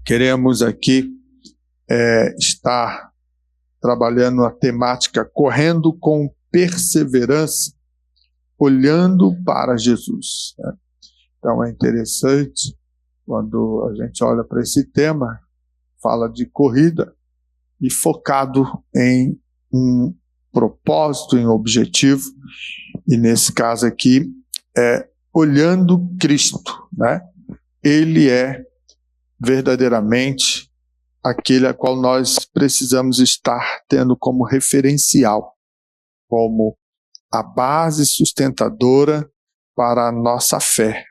Queremos aqui estar trabalhando a temática correndo com perseverança, olhando para Jesus, né? Então é interessante quando a gente olha para esse tema, fala de corrida e focado em um propósito, em um objetivo, e nesse caso aqui é olhando Cristo, né? Ele é verdadeiramente aquele a qual nós precisamos estar tendo como referencial, como a base sustentadora para a nossa fé.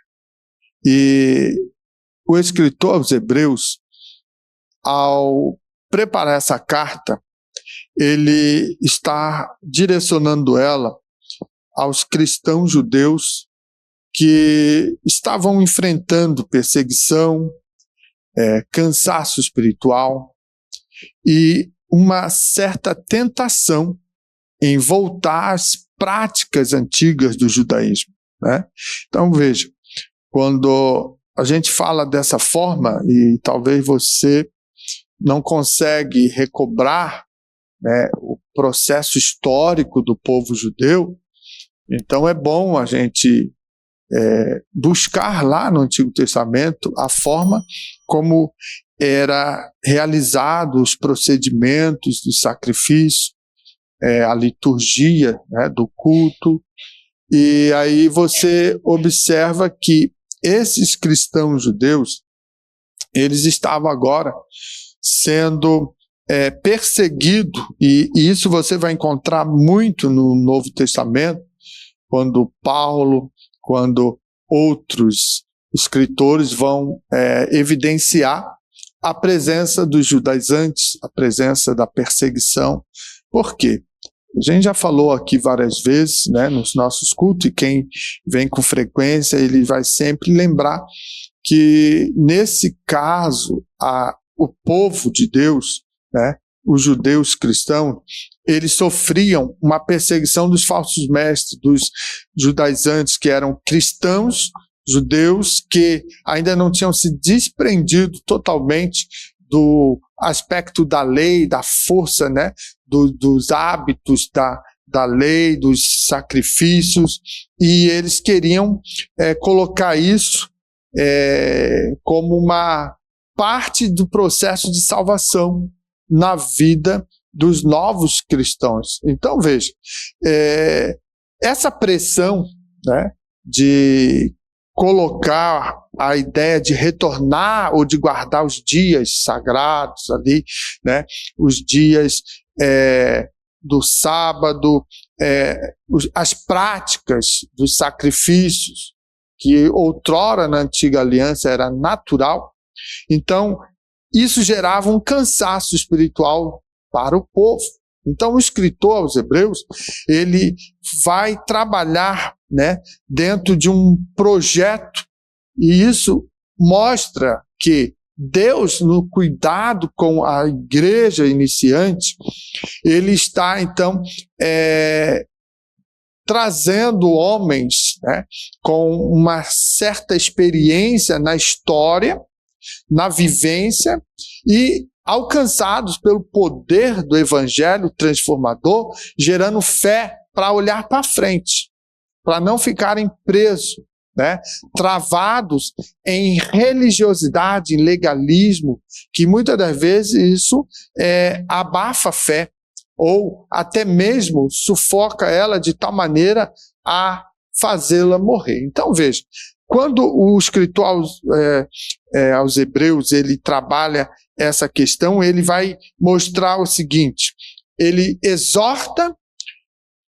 E o escritor aos Hebreus, ao preparar essa carta, ele está direcionando ela aos cristãos judeus que estavam enfrentando perseguição, cansaço espiritual e uma certa tentação em voltar às práticas antigas do judaísmo, né? Então veja, quando a gente fala dessa forma e talvez você não consegue recobrar, né, o processo histórico do povo judeu, então é bom a gente buscar lá no Antigo Testamento a forma como era realizado os procedimentos do sacrifício, a liturgia, né, do culto, e aí você observa que esses cristãos judeus, eles estavam agora sendo perseguidos, e isso você vai encontrar muito no Novo Testamento, quando Paulo, quando outros escritores vão evidenciar a presença dos judaizantes, a presença da perseguição. Por quê? A gente já falou aqui várias vezes, né, nos nossos cultos, e quem vem com frequência, ele vai sempre lembrar que, nesse caso, o povo de Deus, né, os judeus cristãos, eles sofriam uma perseguição dos falsos mestres, dos judaizantes, que eram cristãos judeus que ainda não tinham se desprendido totalmente do aspecto da lei, da força, né, dos hábitos da lei, dos sacrifícios, e eles queriam colocar isso como uma parte do processo de salvação na vida dos novos cristãos. Então, veja, essa pressão, né, de colocar a ideia de retornar ou de guardar os dias sagrados ali, né, os dias do sábado, as práticas dos sacrifícios, que outrora na antiga aliança era natural. Então, isso gerava um cansaço espiritual para o povo. Então, o escritor aos Hebreus, ele vai trabalhar, né, dentro de um projeto, e isso mostra que Deus, no cuidado com a igreja iniciante, ele está, então, trazendo homens, né, com uma certa experiência na história, na vivência, e alcançados pelo poder do evangelho transformador, gerando fé para olhar para frente, para não ficarem presos, né, travados em religiosidade, em legalismo, que muitas das vezes isso abafa a fé, ou até mesmo sufoca ela de tal maneira a fazê-la morrer. Então veja, quando o escritor aos Hebreus ele trabalha essa questão, ele vai mostrar o seguinte: ele exorta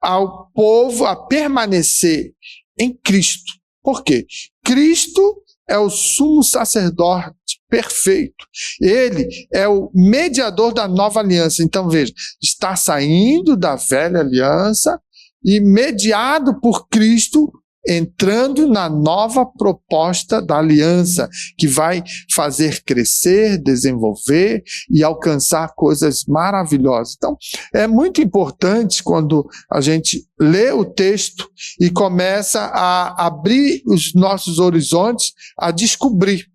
ao povo a permanecer em Cristo. Por quê? Cristo é o sumo sacerdote perfeito. Ele é o mediador da nova aliança. Então veja, está saindo da velha aliança e mediado por Cristo, entrando na nova proposta da aliança, que vai fazer crescer, desenvolver e alcançar coisas maravilhosas. Então, é muito importante quando a gente lê o texto e começa a abrir os nossos horizontes, a descobrir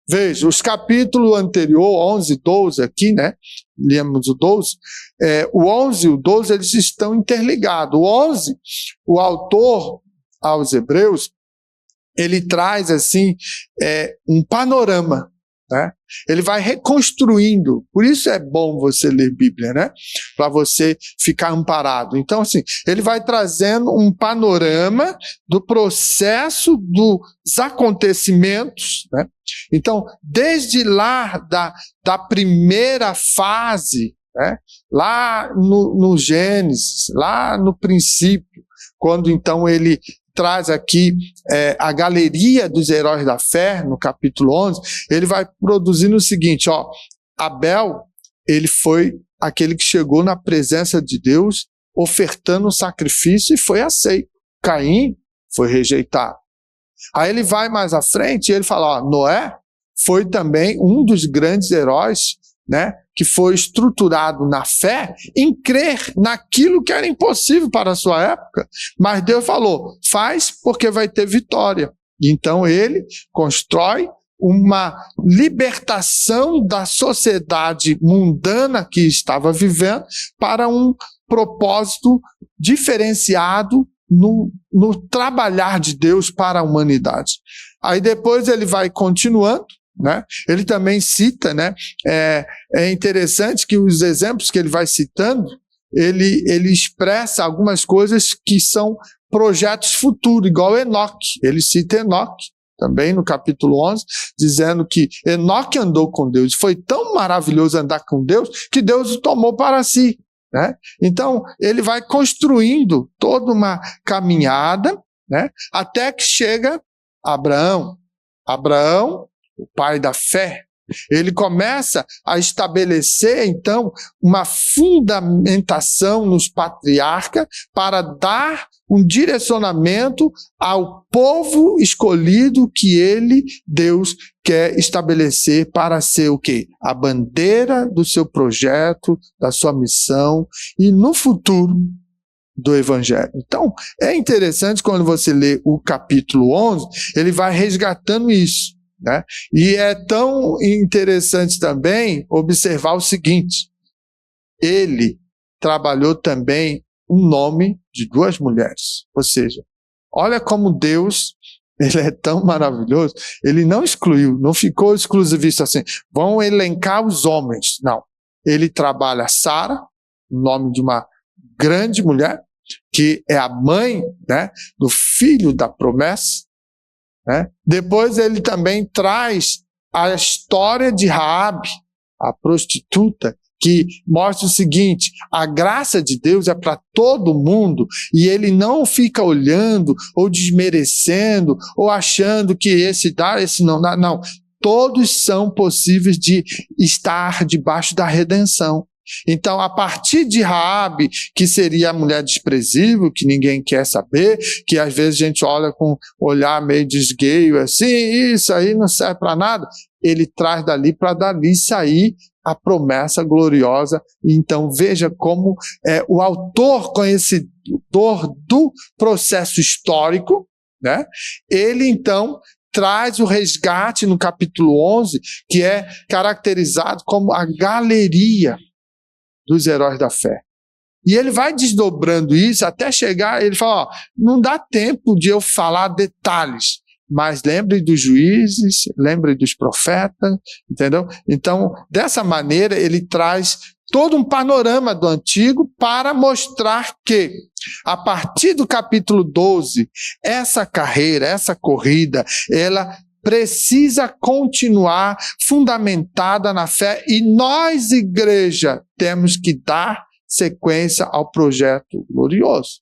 Veja, os capítulos anterior, 11 e 12 aqui, né? Lemos o 12. O 11 e o 12, eles estão interligados. O 11, o autor aos Hebreus, ele traz, assim, um panorama, né? Ele vai reconstruindo. Por isso é bom você ler Bíblia, né? Para você ficar amparado. Então, assim, ele vai trazendo um panorama do processo dos acontecimentos, né? Então, desde lá da primeira fase, né? Lá no Gênesis, lá no princípio, quando então ele traz aqui a galeria dos heróis da fé, no capítulo 11, ele vai produzindo o seguinte, ó, Abel, ele foi aquele que chegou na presença de Deus, ofertando um sacrifício e foi aceito. Caim foi rejeitado. Aí ele vai mais à frente e ele fala, ó, Noé foi também um dos grandes heróis, né, que foi estruturado na fé, em crer naquilo que era impossível para a sua época, mas Deus falou, faz porque vai ter vitória. Então ele constrói uma libertação da sociedade mundana que estava vivendo para um propósito diferenciado no trabalhar de Deus para a humanidade. Aí depois ele vai continuando, né? Ele também cita, né? É interessante que os exemplos que ele vai citando, ele expressa algumas coisas que são projetos futuros, igual Enoque. Ele cita Enoque, também no capítulo 11, dizendo que Enoque andou com Deus. Foi tão maravilhoso andar com Deus, que Deus o tomou para si, né? Então, ele vai construindo toda uma caminhada, né? Até que chega Abraão. Abraão, o pai da fé, ele começa a estabelecer, então, uma fundamentação nos patriarcas para dar um direcionamento ao povo escolhido que ele, Deus, quer estabelecer para ser o quê? A bandeira do seu projeto, da sua missão e no futuro do Evangelho. Então, é interessante quando você lê o capítulo 11, ele vai resgatando isso, né? E é tão interessante também observar o seguinte, ele trabalhou também um nome de duas mulheres, ou seja, olha como Deus, ele é tão maravilhoso, ele não excluiu, não ficou exclusivista assim, vão elencar os homens, não, ele trabalha Sara, o nome de uma grande mulher, que é a mãe, né, do filho da promessa, né? Depois ele também traz a história de Raabe, a prostituta, que mostra o seguinte, a graça de Deus é para todo mundo e ele não fica olhando ou desmerecendo ou achando que esse dá, esse não dá, não. Todos são possíveis de estar debaixo da redenção. Então, a partir de Raabe, que seria a mulher desprezível, que ninguém quer saber, que às vezes a gente olha com um olhar meio de esgueio, assim, isso aí não serve para nada, ele traz dali para dali sair a promessa gloriosa. Então, veja como o autor conhecedor do processo histórico, né? Ele, então, traz o resgate no capítulo 11, que é caracterizado como a galeria dos heróis da fé. E ele vai desdobrando isso até chegar, ele fala, ó, não dá tempo de eu falar detalhes, mas lembre dos juízes, lembre dos profetas, entendeu? Então, dessa maneira, ele traz todo um panorama do Antigo para mostrar que, a partir do capítulo 12, essa carreira, essa corrida, ela precisa continuar fundamentada na fé e nós, igreja, temos que dar sequência ao projeto glorioso.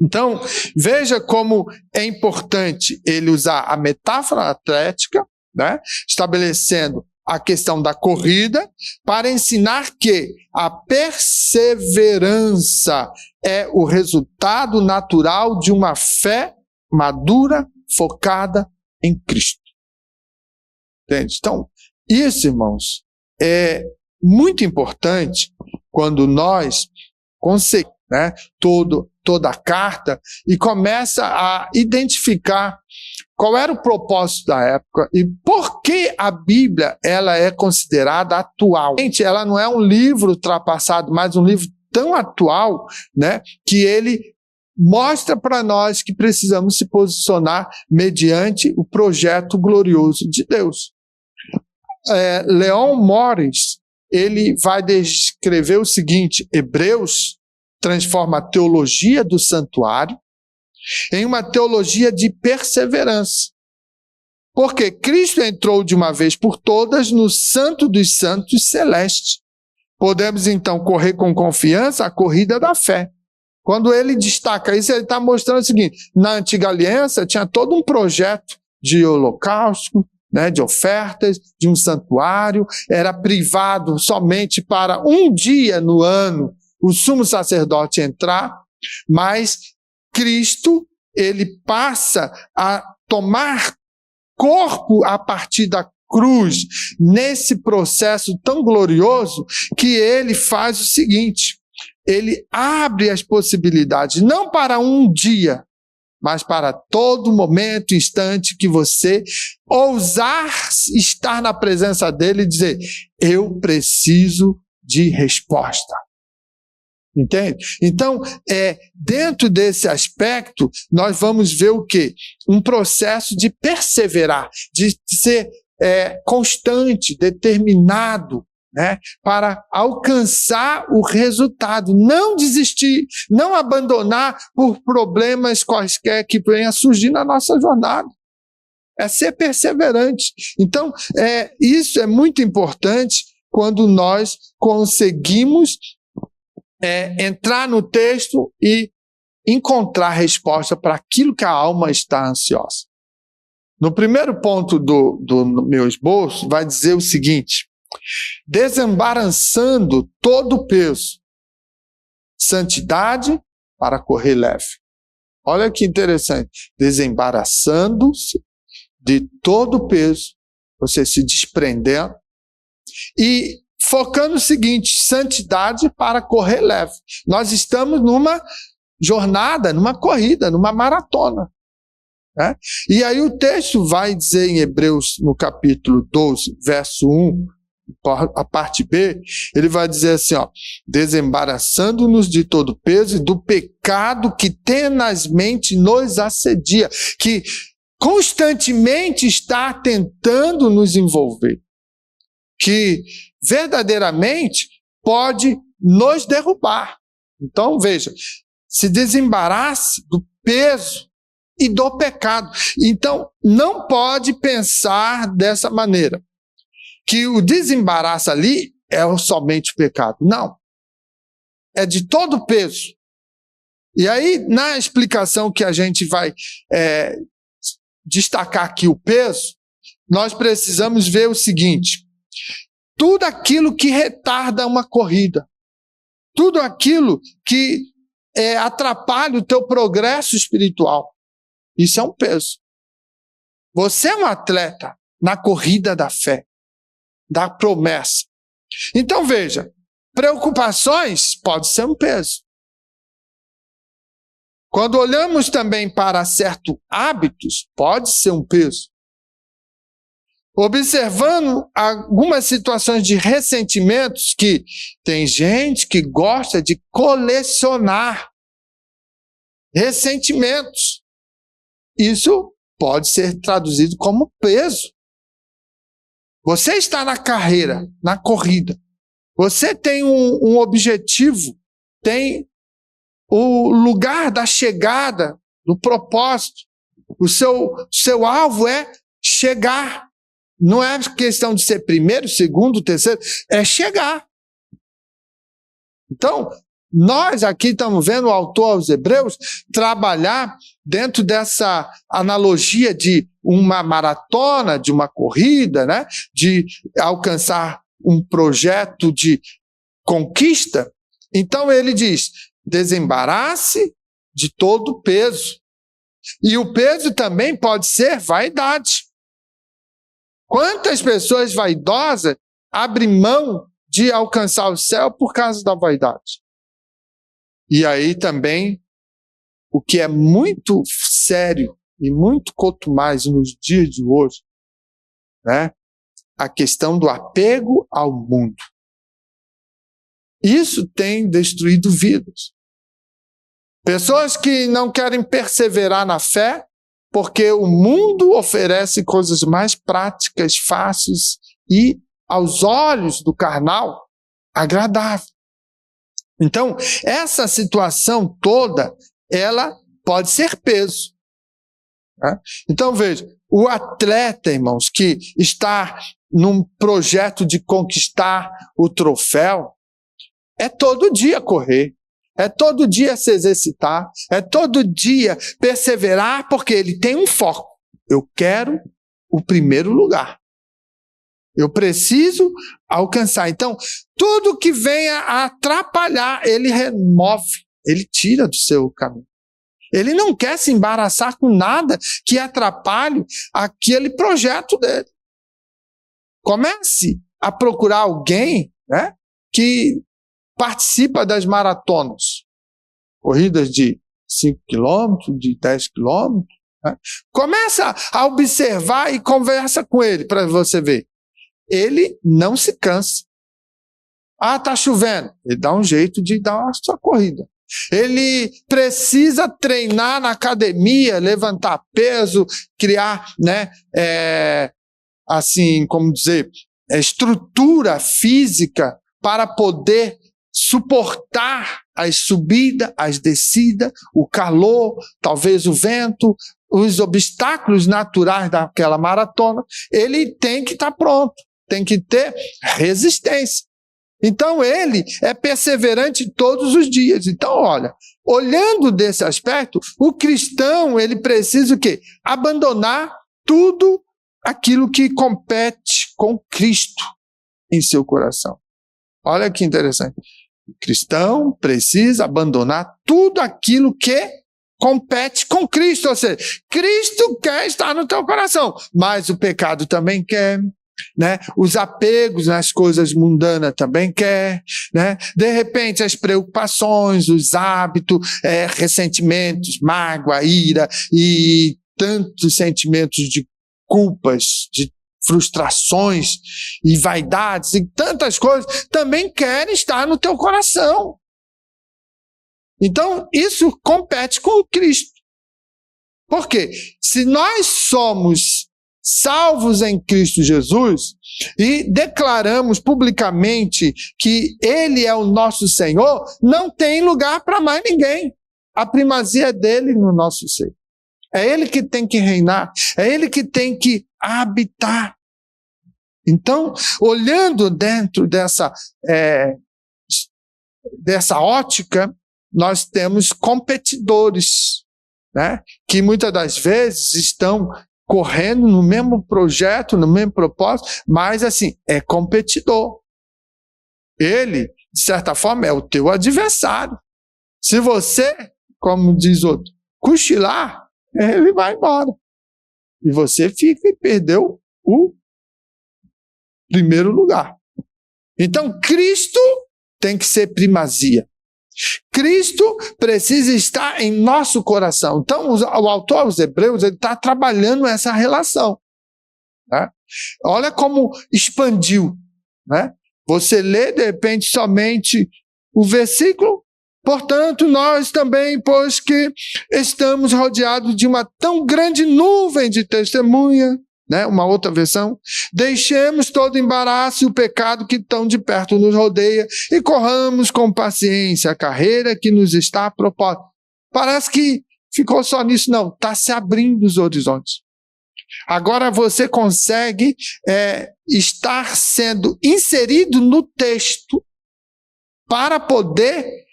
Então, veja como é importante ele usar a metáfora atlética, né, estabelecendo a questão da corrida, para ensinar que a perseverança é o resultado natural de uma fé madura, focada em Cristo. Entende? Então, isso, irmãos, é muito importante quando nós conseguimos, né, toda a carta e começa a identificar qual era o propósito da época e por que a Bíblia ela é considerada atual. Gente, ela não é um livro ultrapassado, mas um livro tão atual, né, que ele mostra para nós que precisamos se posicionar mediante o projeto glorioso de Deus. Leon Morris, ele vai descrever o seguinte: Hebreus transforma a teologia do santuário em uma teologia de perseverança. Porque Cristo entrou de uma vez por todas no Santo dos Santos Celeste. Podemos então correr com confiança a corrida da fé. Quando ele destaca isso, ele está mostrando o seguinte: na antiga aliança tinha todo um projeto de holocausto, né, de ofertas, de um santuário, era privado somente para um dia no ano o sumo sacerdote entrar, mas Cristo, ele passa a tomar corpo a partir da cruz, nesse processo tão glorioso, que ele faz o seguinte: ele abre as possibilidades, não para um dia, mas para todo momento, instante que você ousar estar na presença dele e dizer: eu preciso de resposta. Entende? Então, dentro desse aspecto, nós vamos ver o quê? Um processo de perseverar, de ser constante, determinado, né, para alcançar o resultado, não desistir, não abandonar por problemas quaisquer que venham a surgir na nossa jornada. É ser perseverante. Então, isso é muito importante quando nós conseguimos entrar no texto e encontrar resposta para aquilo que a alma está ansiosa. No primeiro ponto do meu esboço, vai dizer o seguinte: desembaraçando todo o peso, santidade para correr leve. Olha que interessante, desembaraçando-se de todo o peso, você se desprendendo e focando o seguinte: santidade para correr leve. Nós estamos numa jornada, numa corrida, numa maratona. Né? E aí o texto vai dizer em Hebreus, no capítulo 12, verso 1, a parte B, ele vai dizer assim, ó: desembaraçando-nos de todo peso e do pecado que tenazmente nos assedia, que constantemente está tentando nos envolver, que verdadeiramente pode nos derrubar. Então, veja, se desembarace do peso e do pecado. Então, não pode pensar dessa maneira, que o desembaraço ali é somente o pecado. Não. É de todo o peso. E aí, na explicação que a gente vai destacar aqui o peso, nós precisamos ver o seguinte: tudo aquilo que retarda uma corrida, tudo aquilo que atrapalha o teu progresso espiritual, isso é um peso. Você é um atleta na corrida da fé, da promessa. Então veja, preocupações pode ser um peso. Quando olhamos também para certos hábitos, pode ser um peso. Observando algumas situações de ressentimentos, que tem gente que gosta de colecionar ressentimentos. Isso pode ser traduzido como peso. Você está na carreira, na corrida. Você tem um objetivo, tem o lugar da chegada, do propósito. O seu alvo é chegar. Não é questão de ser primeiro, segundo, terceiro, é chegar. Então, nós aqui estamos vendo o autor aos Hebreus trabalhar dentro dessa analogia de uma maratona, de uma corrida, né? De alcançar um projeto de conquista. Então ele diz: desembarace de todo o peso. E o peso também pode ser vaidade. Quantas pessoas vaidosas abrem mão de alcançar o céu por causa da vaidade? E aí também, o que é muito sério e muito quanto mais nos dias de hoje, né, a questão do apego ao mundo. Isso tem destruído vidas. Pessoas que não querem perseverar na fé, porque o mundo oferece coisas mais práticas, fáceis e, aos olhos do carnal, agradável. Então, essa situação toda, ela pode ser peso. Né? Então, veja, o atleta, irmãos, que está num projeto de conquistar o troféu, é todo dia correr, é todo dia se exercitar, é todo dia perseverar, porque ele tem um foco. Eu quero o primeiro lugar. Eu preciso alcançar. Então, tudo que venha a atrapalhar, ele remove, ele tira do seu caminho. Ele não quer se embaraçar com nada que atrapalhe aquele projeto dele. Comece a procurar alguém, né, que participa das maratonas, corridas de 5 quilômetros, de 10 quilômetros. Né? Começa a observar e conversa com ele para você ver. Ele não se cansa. Ah, está chovendo. Ele dá um jeito de dar a sua corrida. Ele precisa treinar na academia, levantar peso, criar, né, assim, como dizer, estrutura física para poder suportar as subidas, as descidas, o calor, talvez o vento, os obstáculos naturais daquela maratona. Ele tem que estar pronto, tem que ter resistência. Então ele é perseverante todos os dias. Então, olha, olhando desse aspecto, o cristão, ele precisa o quê? Abandonar tudo aquilo que compete com Cristo em seu coração. Olha que interessante. O cristão precisa abandonar tudo aquilo que compete com Cristo. Ou seja, Cristo quer estar no teu coração, mas o pecado também quer. Né? Os apegos nas coisas mundanas também quer, né? De repente as preocupações, os hábitos, ressentimentos, mágoa, ira e tantos sentimentos de culpas, de frustrações e vaidades e tantas coisas também querem estar no teu coração. Então isso compete com Cristo. Por quê? Se nós somos salvos em Cristo Jesus e declaramos publicamente que Ele é o nosso Senhor, não tem lugar para mais ninguém. A primazia é dele no nosso ser. É Ele que tem que reinar, é Ele que tem que habitar. Então, olhando dentro dessa ótica, nós temos competidores, né, que muitas das vezes estão correndo no mesmo projeto, no mesmo propósito, mas assim, é competidor. Ele, de certa forma, é o teu adversário. Se você, como diz outro, cochilar, ele vai embora. E você fica e perdeu o primeiro lugar. Então, Cristo tem que ser primazia. Cristo precisa estar em nosso coração. Então, o autor aos Hebreus está trabalhando essa relação. Né? Olha como expandiu. Né? Você lê, de repente, somente o versículo. Portanto, nós também, pois que estamos rodeados de uma tão grande nuvem de testemunha, né? Uma outra versão, deixemos todo embaraço e o pecado que tão de perto nos rodeia e corramos com paciência a carreira que nos está proposta. Parece que ficou só nisso, não, está se abrindo os horizontes. Agora você consegue estar sendo inserido no texto para poder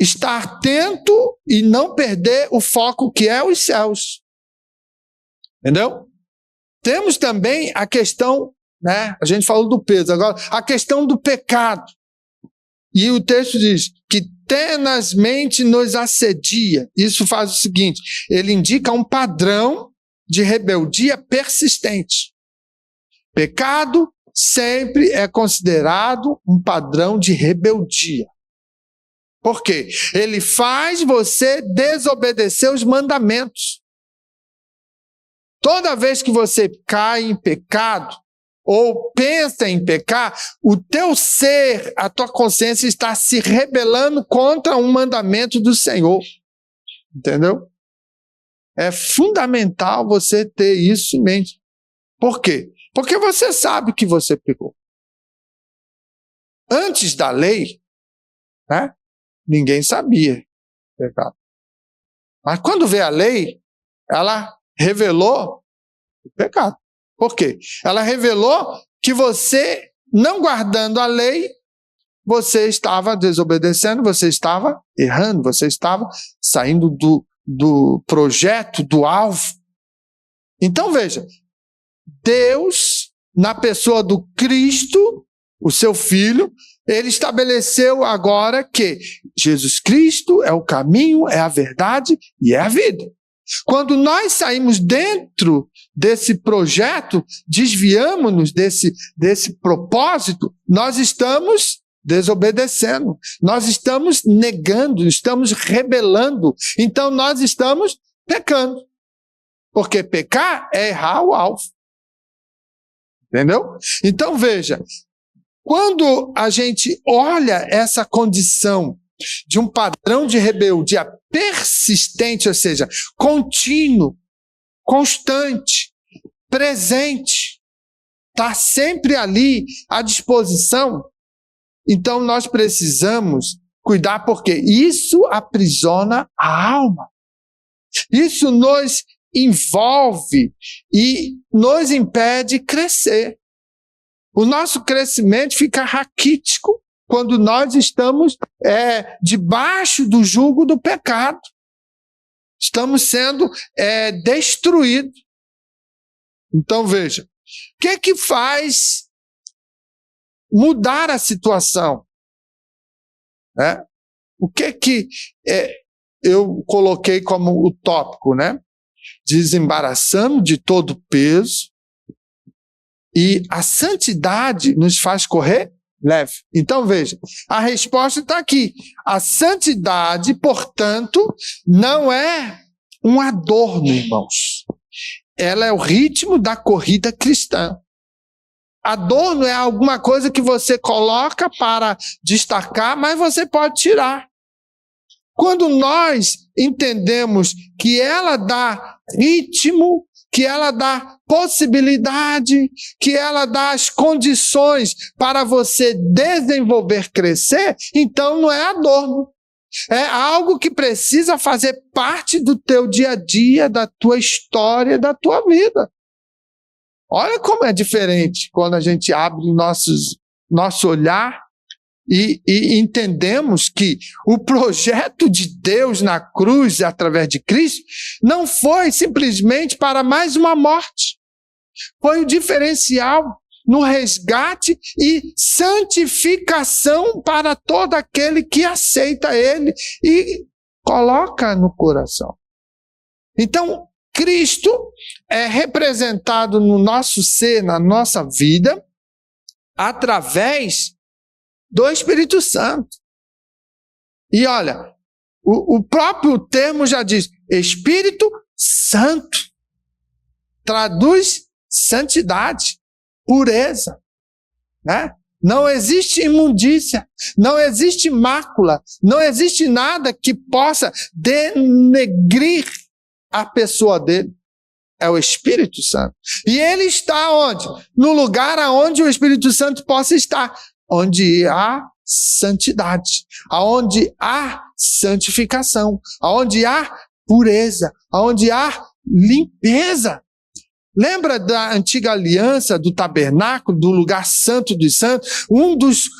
estar atento e não perder o foco que é os céus. Entendeu? Temos também a questão, né? A gente falou do peso, agora a questão do pecado. E o texto diz que tenazmente nos assedia. Isso faz o seguinte, ele indica um padrão de rebeldia persistente. Pecado sempre é considerado um padrão de rebeldia. Por quê? Ele faz você desobedecer os mandamentos. Toda vez que você cai em pecado, ou pensa em pecar, o teu ser, a tua consciência está se rebelando contra um mandamento do Senhor. Entendeu? É fundamental você ter isso em mente. Por quê? Porque você sabe que você pecou. Antes da lei, né, ninguém sabia pecado. Mas quando veio a lei, ela revelou o pecado. Por quê? Ela revelou que você, não guardando a lei, você estava desobedecendo, você estava errando, você estava saindo do projeto, do alvo. Então veja, Deus, na pessoa do Cristo, o seu Filho, ele estabeleceu agora que Jesus Cristo é o caminho, é a verdade e é a vida. Quando nós saímos dentro desse projeto, desviamos-nos desse propósito, nós estamos desobedecendo, nós estamos negando, estamos rebelando, então nós estamos pecando. Porque pecar é errar o alvo. Entendeu? Então veja, quando a gente olha essa condição de um padrão de rebeldia persistente, ou seja, contínuo, constante, presente, está sempre ali à disposição, então nós precisamos cuidar, porque isso aprisiona a alma. Isso nos envolve e nos impede crescer. O nosso crescimento fica raquítico quando nós estamos debaixo do jugo do pecado. Estamos sendo destruídos. Então veja, o que faz mudar a situação? O que eu coloquei como o tópico, né? Desembaraçando de todo o peso, e a santidade nos faz correr leve. Então veja, a resposta está aqui. A santidade, portanto, não é um adorno, irmãos. Ela é o ritmo da corrida cristã. Adorno é alguma coisa que você coloca para destacar, mas você pode tirar. Quando nós entendemos que ela dá ritmo, que ela dá possibilidade, que ela dá as condições para você desenvolver, crescer, então não é adorno. É algo que precisa fazer parte do teu dia a dia, da tua história, da tua vida. Olha como é diferente quando a gente abre nosso olhar e entendemos que o projeto de Deus na cruz, através de Cristo, não foi simplesmente para mais uma morte. Foi o diferencial no resgate e santificação para todo aquele que aceita Ele e coloca no coração. Então, Cristo é representado no nosso ser, na nossa vida, através do Espírito Santo. E olha, o próprio termo já diz, Espírito Santo. Traduz santidade, pureza, né? Não existe imundícia, não existe mácula, não existe nada que possa denegrir a pessoa dele. É o Espírito Santo. E ele está onde? No lugar aonde o Espírito Santo possa estar. Onde há santidade, aonde há santificação, aonde há pureza, aonde há limpeza. Lembra da antiga aliança, do tabernáculo, do lugar santo dos santos? Um dos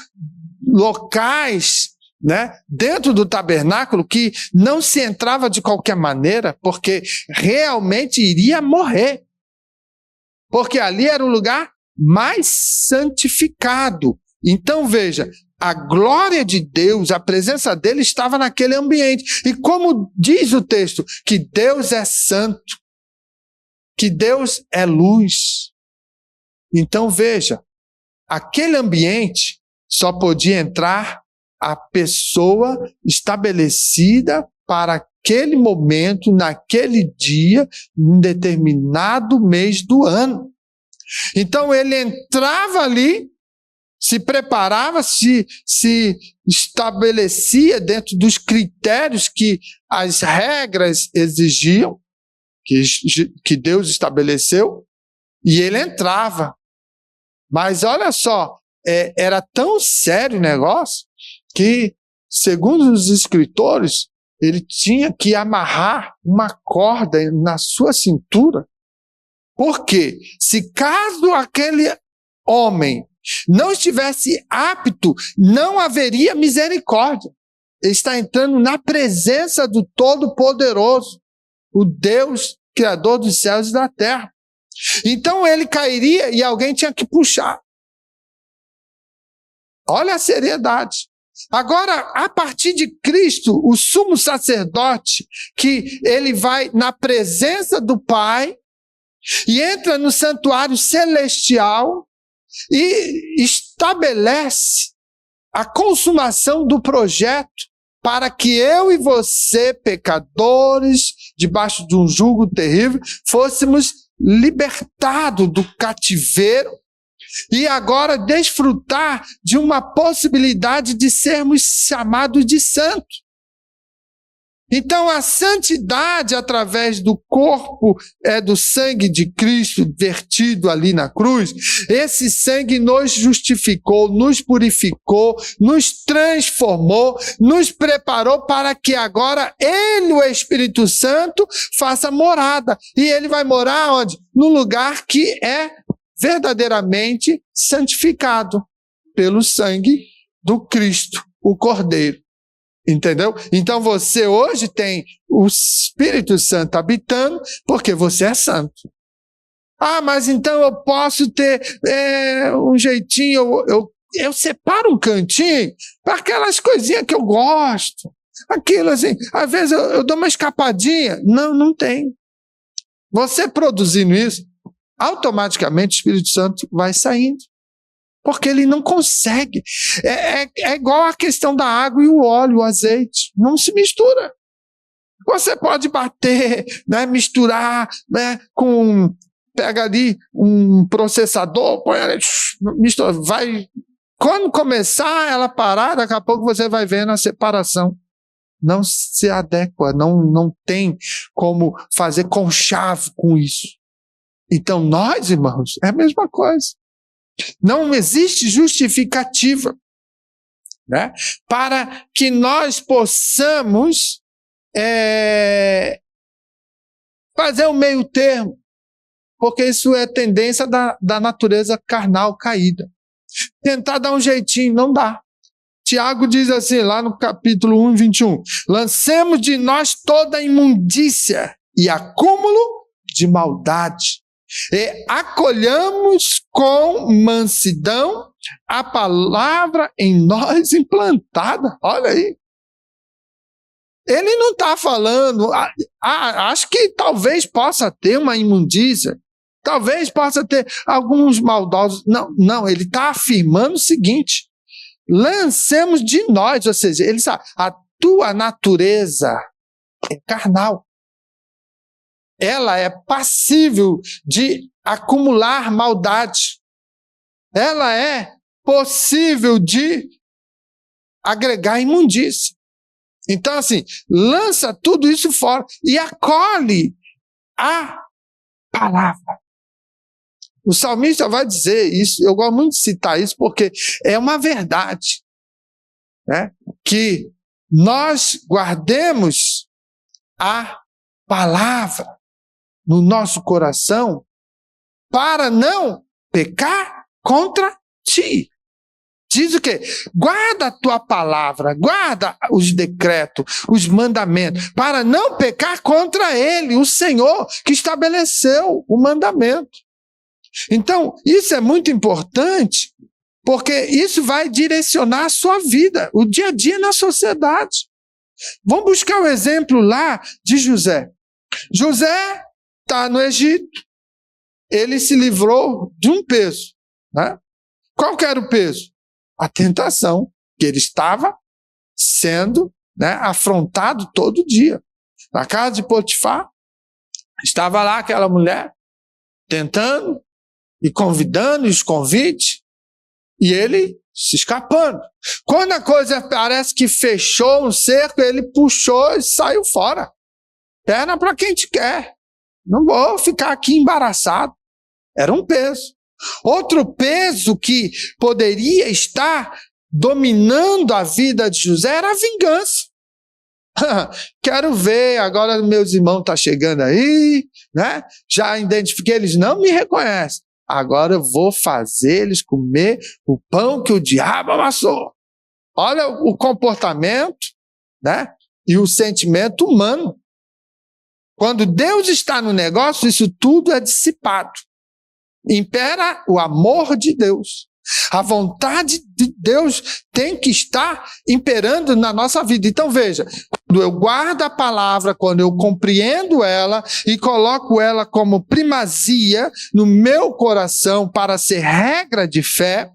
locais, né, dentro do tabernáculo que não se entrava de qualquer maneira, porque realmente iria morrer. Porque ali era um lugar mais santificado. Então veja, a glória de Deus, a presença dele estava naquele ambiente. E como diz o texto, que Deus é santo, que Deus é luz. Então veja, aquele ambiente só podia entrar a pessoa estabelecida para naquele momento, naquele dia, em determinado mês do ano. Então ele entrava ali, se preparava, se estabelecia dentro dos critérios que as regras exigiam, que Deus estabeleceu, e ele entrava. Mas olha só, era tão sério o negócio que, segundo os escritores, ele tinha que amarrar uma corda na sua cintura. Porque se caso aquele homem não estivesse apto, não haveria misericórdia. Ele está entrando na presença do Todo-Poderoso, o Deus Criador dos céus e da terra. Então ele cairia e alguém tinha que puxar. Olha a seriedade. Agora, a partir de Cristo, o sumo sacerdote, que ele vai na presença do Pai e entra no santuário celestial e estabelece a consumação do projeto para que eu e você, pecadores, debaixo de um jugo terrível, fôssemos libertados do cativeiro e agora desfrutar de uma possibilidade de sermos chamados de santos. Então a santidade através do corpo, do sangue de Cristo vertido ali na cruz, esse sangue nos justificou, nos purificou, nos transformou, nos preparou para que agora Ele, o Espírito Santo, faça morada. E Ele vai morar onde? No lugar que é verdadeiramente santificado pelo sangue do Cristo, o Cordeiro. Entendeu? Então você hoje tem o Espírito Santo habitando porque você é santo. Ah, mas então eu posso ter um jeitinho, eu separo um cantinho para aquelas coisinhas que eu gosto. Aquilo assim, às vezes eu dou uma escapadinha. Não tem. Você produzindo isso, automaticamente o Espírito Santo vai saindo. Porque ele não consegue. É igual a questão da água e o óleo, o azeite. Não se mistura. Você pode bater, né, misturar, né, pega ali um processador, põe ali, mistura, vai. Quando começar ela parar, daqui a pouco você vai vendo a separação. Não se adequa, não tem como fazer conchavo com isso. Então nós, irmãos, é a mesma coisa. Não existe justificativa, né, para que nós possamos fazer um meio termo, porque isso é tendência da natureza carnal caída. Tentar dar um jeitinho, não dá. Tiago diz assim, lá no capítulo 1, 21, lancemos de nós toda a imundícia e acúmulo de maldade, e acolhamos com mansidão a palavra em nós implantada. Olha aí. Ele não está falando, acho que talvez possa ter uma imundícia, talvez possa ter alguns maldosos. Não, ele está afirmando o seguinte, lancemos de nós, ou seja, ele sabe, a tua natureza é carnal. Ela é passível de acumular maldade. Ela é possível de agregar imundícia. Então, assim, lança tudo isso fora e acolhe a palavra. O salmista vai dizer isso, eu gosto muito de citar isso, porque é uma verdade, né? Que nós guardemos a palavra no nosso coração para não pecar contra ti. Diz o quê? Guarda a tua palavra, guarda os decretos, os mandamentos, para não pecar contra ele, o Senhor que estabeleceu o mandamento. Então, isso é muito importante, porque isso vai direcionar a sua vida, o dia a dia na sociedade. Vamos buscar o exemplo lá de José. José está no Egito, ele se livrou de um peso, né? Qual que era o peso? A tentação, que ele estava sendo, né, afrontado todo dia. Na casa de Potifar, estava lá aquela mulher, tentando e convidando os convites, e ele se escapando. Quando a coisa parece que fechou um cerco, ele puxou e saiu fora. Perna para quem te quer. Não vou ficar aqui embaraçado. Era um peso. Outro peso que poderia estar dominando a vida de José era a vingança. Quero ver, agora meus irmãos estão chegando aí, né? Já identifiquei, eles não me reconhecem. Agora eu vou fazer eles comer o pão que o diabo amassou. Olha o comportamento, né? E o sentimento humano. Quando Deus está no negócio, isso tudo é dissipado. Impera o amor de Deus. A vontade de Deus tem que estar imperando na nossa vida. Então veja, quando eu guardo a palavra, quando eu compreendo ela e coloco ela como primazia no meu coração para ser regra de fé,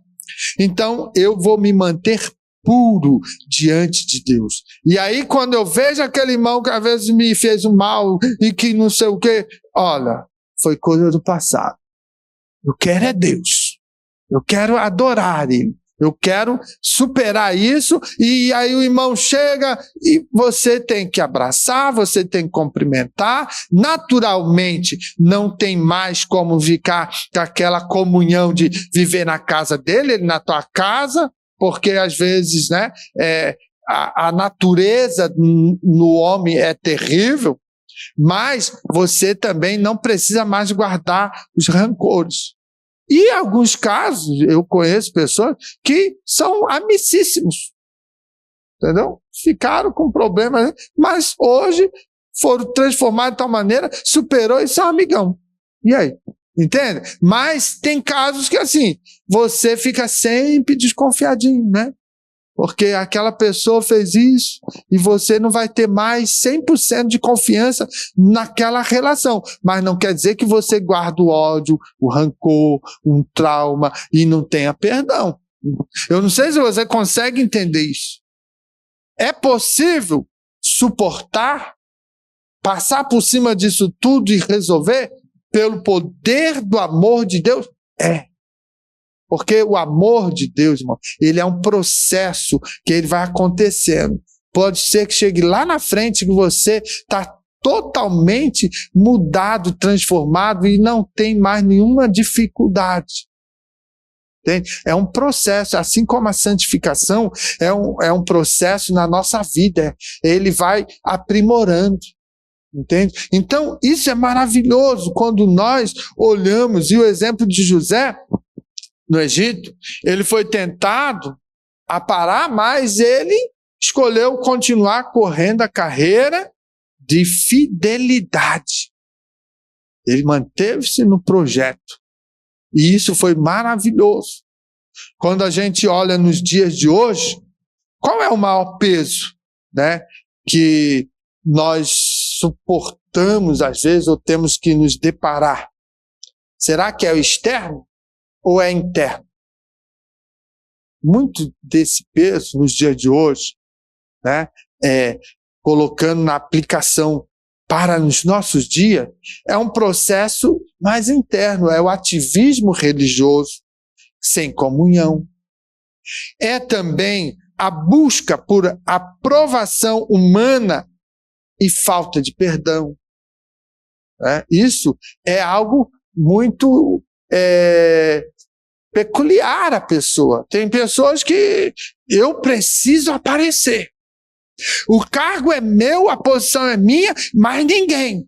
então eu vou me manter puro diante de Deus. E aí quando eu vejo aquele irmão que às vezes me fez um mal e que não sei o quê, olha, foi coisa do passado. Eu quero é Deus. Eu quero adorar Ele. Eu quero superar isso. E aí o irmão chega e você tem que abraçar, você tem que cumprimentar. Naturalmente, não tem mais como ficar com aquela comunhão de viver na casa dele, ele na tua casa, porque às vezes, né, a natureza no homem é terrível, mas você também não precisa mais guardar os rancores. E em alguns casos, eu conheço pessoas que são amicíssimos, entendeu? Ficaram com problemas, mas hoje foram transformados de tal maneira, superou e são amigão. E aí? Entende? Mas tem casos que assim, você fica sempre desconfiadinho, né? Porque aquela pessoa fez isso e você não vai ter mais 100% de confiança naquela relação. Mas não quer dizer que você guarda o ódio, o rancor, um trauma e não tenha perdão. Eu não sei se você consegue entender isso. É possível suportar, passar por cima disso tudo e resolver pelo poder do amor de Deus? É. Porque o amor de Deus, irmão, ele é um processo que ele vai acontecendo. Pode ser que chegue lá na frente que você está totalmente mudado, transformado e não tem mais nenhuma dificuldade. Entende? É um processo, assim como a santificação é um processo na nossa vida. Ele vai aprimorando. Entende? Então, isso é maravilhoso quando nós olhamos, e o exemplo de José no Egito, ele foi tentado a parar, mas ele escolheu continuar correndo a carreira de fidelidade. Ele manteve-se no projeto. E isso foi maravilhoso. Quando a gente olha nos dias de hoje, qual é o maior peso, né, que nós suportamos às vezes ou temos que nos deparar? Será que é o externo? Ou é interno? Muito desse peso nos dias de hoje, né, colocando na aplicação para os nossos dias, é um processo mais interno, é o ativismo religioso, sem comunhão. É também a busca por aprovação humana e falta de perdão. Isso é algo muito peculiar à pessoa. Tem pessoas que eu preciso aparecer. O cargo é meu, a posição é minha, mas ninguém.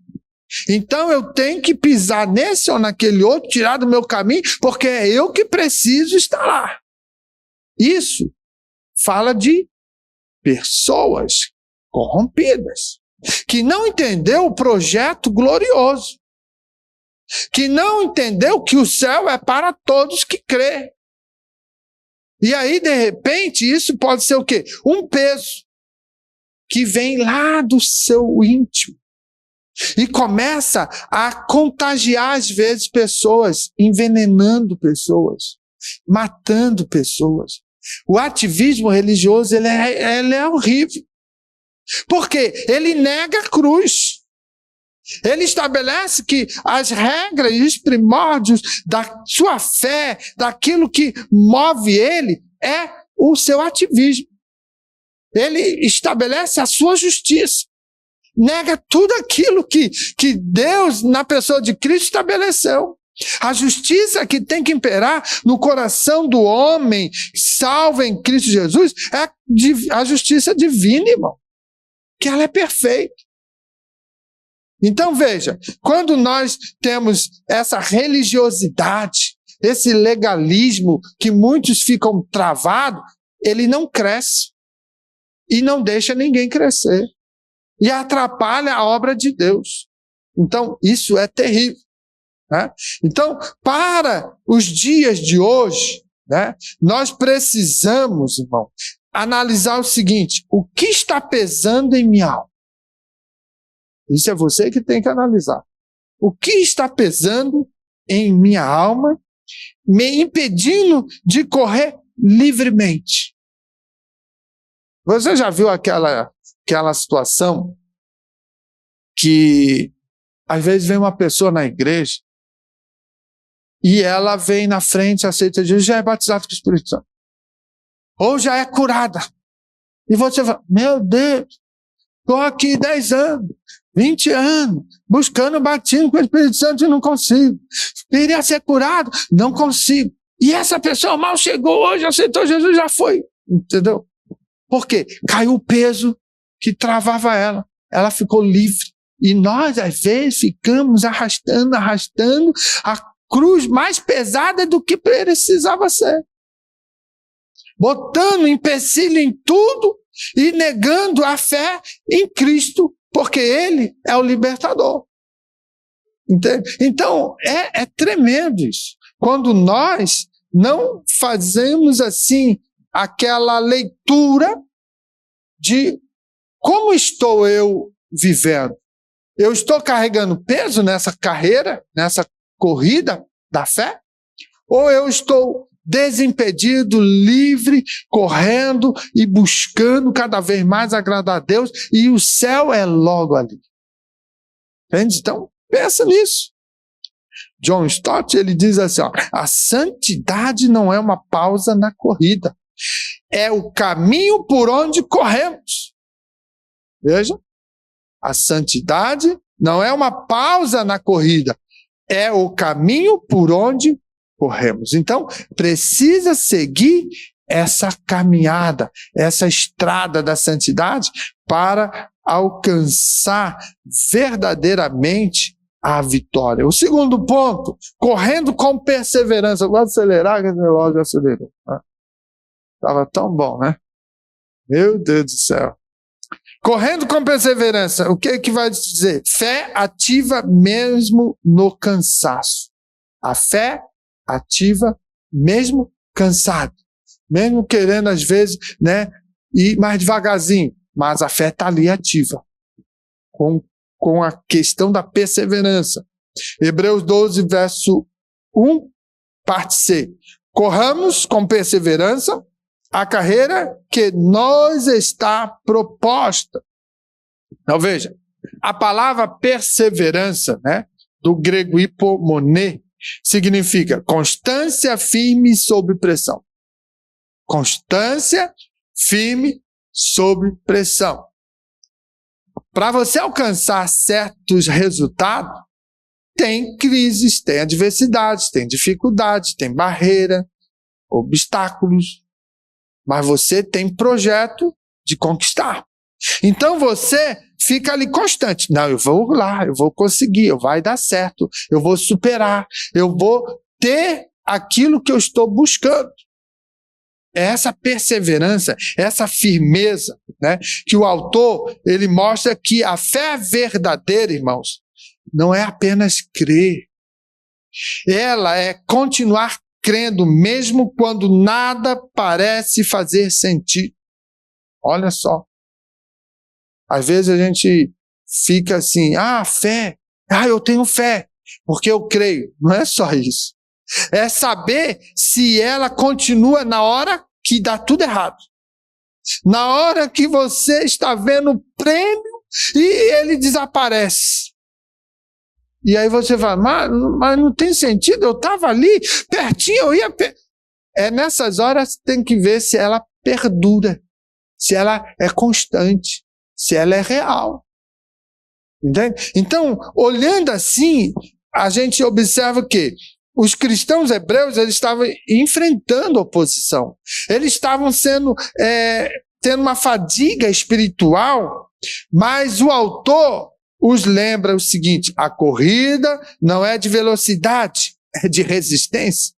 Então eu tenho que pisar nesse ou naquele outro, tirar do meu caminho, porque é eu que preciso estar lá. Isso fala de pessoas corrompidas, que não entendeu o projeto glorioso, que não entendeu que o céu é para todos que crê. E aí, de repente, isso pode ser o quê? Um peso que vem lá do seu íntimo e começa a contagiar, às vezes, pessoas, envenenando pessoas, matando pessoas. O ativismo religioso ele é horrível. Porque ele nega a cruz. Ele estabelece que as regras e os primórdios da sua fé, daquilo que move ele, é o seu ativismo. Ele estabelece a sua justiça. Nega tudo aquilo que Deus, na pessoa de Cristo, estabeleceu. A justiça que tem que imperar no coração do homem salvo em Cristo Jesus é a justiça divina, irmão. Que ela é perfeita. Então veja, quando nós temos essa religiosidade, esse legalismo que muitos ficam travados, ele não cresce e não deixa ninguém crescer e atrapalha a obra de Deus. Então isso é terrível, né? Então, para os dias de hoje, né, nós precisamos, irmão, analisar o seguinte: o que está pesando em minha alma? Isso é você que tem que analisar. O que está pesando em minha alma, me impedindo de correr livremente? Você já viu aquela situação que às vezes vem uma pessoa na igreja e ela vem na frente, aceita Jesus, já é batizada com o Espírito Santo. Ou já é curada. E você fala: meu Deus, estou aqui 10 anos, 20 anos, buscando batismo com o Espírito Santo e não consigo. Queria ser curado, não consigo. E essa pessoa mal chegou hoje, aceitou Jesus, já foi. Entendeu? Por quê? Caiu o peso que travava ela. Ela ficou livre. E nós, às vezes, ficamos arrastando a cruz mais pesada do que precisava ser. Botando empecilho em tudo e negando a fé em Cristo, porque Ele é o libertador. Entende? Então, é tremendo isso. Quando nós não fazemos assim aquela leitura de como estou eu vivendo. Eu estou carregando peso nessa carreira, nessa corrida da fé? Ou eu estou desimpedido, livre, correndo e buscando cada vez mais agradar a Deus, e o céu é logo ali? Entende? Então, pensa nisso. John Stott, ele diz assim, ó: a santidade não é uma pausa na corrida, é o caminho por onde corremos. Veja, a santidade não é uma pausa na corrida, é o caminho por onde corremos. Então, precisa seguir essa caminhada, essa estrada da santidade para alcançar verdadeiramente a vitória. O segundo ponto: correndo com perseverança. Eu gosto de acelerar, que o relógio acelerou. Estava tão bom, né? Meu Deus do céu. Correndo com perseverança, o que vai dizer? Fé ativa mesmo no cansaço. A fé ativa mesmo cansado. Mesmo querendo, às vezes, né, ir mais devagarzinho. Mas a fé está ali ativa. Com a questão da perseverança. Hebreus 12, verso 1, parte C. Corramos com perseverança a carreira que nos está proposta. Então veja, a palavra perseverança, né, do grego hipomone, significa constância firme sob pressão. Constância firme sob pressão. Para você alcançar certos resultados, tem crises, tem adversidades, tem dificuldades, tem barreira, obstáculos. Mas você tem projeto de conquistar. Então você fica ali constante. Não, eu vou lá, eu vou conseguir, vai dar certo, eu vou superar, eu vou ter aquilo que eu estou buscando. É essa perseverança, essa firmeza, né, que o autor ele mostra que a fé verdadeira, irmãos, não é apenas crer. Ela é continuar crendo mesmo quando nada parece fazer sentido. Olha só. Às vezes a gente fica assim: fé, eu tenho fé, porque eu creio. Não é só isso. É saber se ela continua na hora que dá tudo errado. Na hora que você está vendo o prêmio e ele desaparece. E aí você fala, mas não tem sentido, eu estava ali, pertinho, eu ia... É nessas horas que tem que ver se ela perdura, se ela é constante, se ela é real. Entende? Então, olhando assim, a gente observa que os cristãos hebreus, eles estavam enfrentando oposição. Eles estavam tendo uma fadiga espiritual, mas o autor os lembra o seguinte: a corrida não é de velocidade, é de resistência.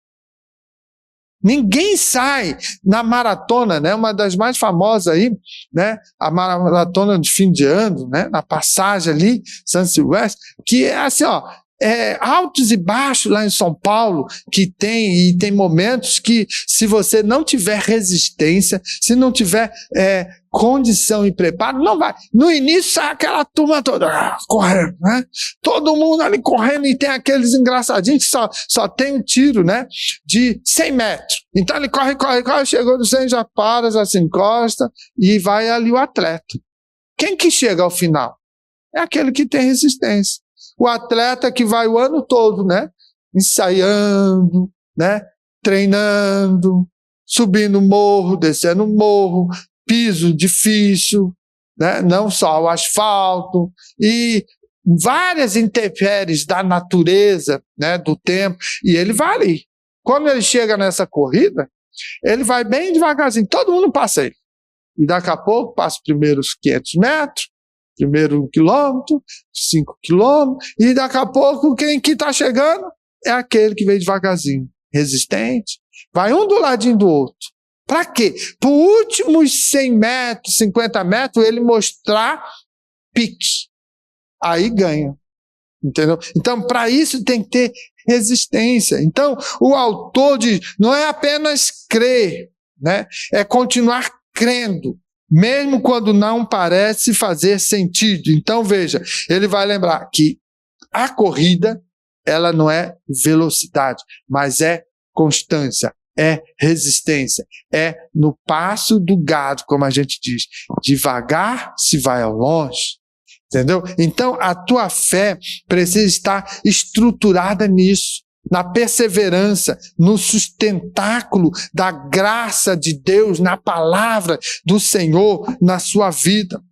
Ninguém sai na maratona, né? Uma das mais famosas aí, né? A maratona de fim de ano, né? Na passagem ali, São Silvestre, que é assim, altos e baixos lá em São Paulo, que tem momentos que, se você não tiver resistência, se não tiver condição e preparo, não vai. No início sai aquela turma toda correndo, né? Todo mundo ali correndo, e tem aqueles engraçadinhos que só tem um tiro, né? De 100 metros. Então ele corre, chegou no 100, já para, já se encosta e vai ali o atleta. Quem que chega ao final? É aquele que tem resistência. O atleta que vai o ano todo, né? Ensaiando, né? Treinando, subindo morro, descendo morro, piso difícil, né? Não só o asfalto, e várias intempéries da natureza, né? Do tempo, e ele vai ali. Quando ele chega nessa corrida, ele vai bem devagarzinho, todo mundo passa ele. E daqui a pouco passa os primeiros 500 metros, primeiro 1 quilômetro, 5 quilômetros, e daqui a pouco quem que está chegando é aquele que veio devagarzinho, resistente, vai um do ladinho do outro. Para quê? Para os últimos 100 metros, 50 metros, ele mostrar pique. Aí ganha. Entendeu? Então, para isso tem que ter resistência. Então, o autor diz, não é apenas crer, né? É continuar crendo, mesmo quando não parece fazer sentido. Então, veja, ele vai lembrar que a corrida, ela não é velocidade, mas é constância, é resistência, é no passo do gado, como a gente diz, devagar se vai ao longe. Entendeu? Então, a tua fé precisa estar estruturada nisso, na perseverança, no sustentáculo da graça de Deus, na palavra do Senhor, na sua vida.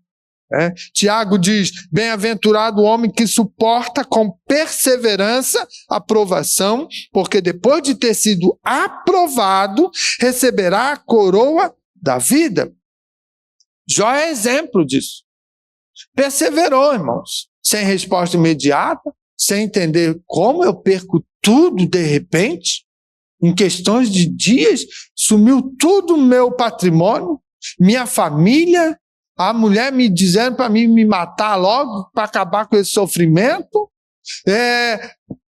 Tiago diz, bem-aventurado o homem que suporta com perseverança a provação, porque depois de ter sido aprovado, receberá a coroa da vida. Jó é exemplo disso. Perseverou, irmãos, sem resposta imediata, sem entender como eu perco tudo de repente, em questões de dias, sumiu tudo o meu patrimônio, minha família, a mulher me dizendo para mim me matar logo, para acabar com esse sofrimento,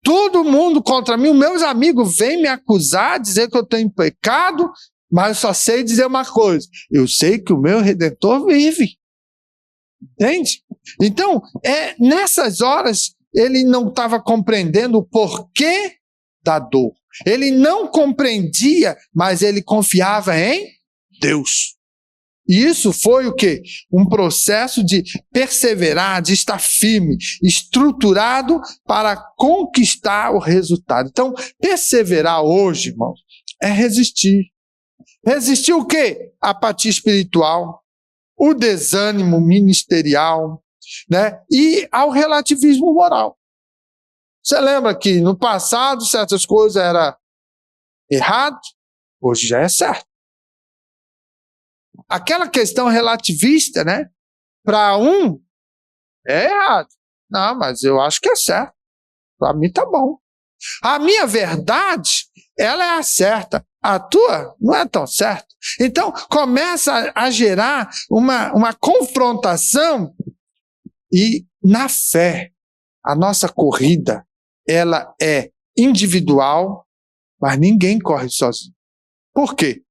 todo mundo contra mim, os meus amigos vêm me acusar, dizer que eu tenho pecado, mas eu só sei dizer uma coisa, eu sei que o meu Redentor vive. Entende? Então, nessas horas, ele não estava compreendendo o porquê da dor. Ele não compreendia, mas ele confiava em Deus. E isso foi o quê? Um processo de perseverar, de estar firme, estruturado para conquistar o resultado. Então, perseverar hoje, irmãos, é resistir. Resistir o quê? A apatia espiritual, o desânimo ministerial, né? E ao relativismo moral. Você lembra que no passado certas coisas eram errado, hoje já é certo. Aquela questão relativista, né? Para um é errado. Não, mas eu acho que é certo. Para mim tá bom. A minha verdade, ela é a certa. A tua não é tão certa. Então, começa a gerar uma confrontação e, na fé, a nossa corrida, ela é individual, mas ninguém corre sozinho. Por quê?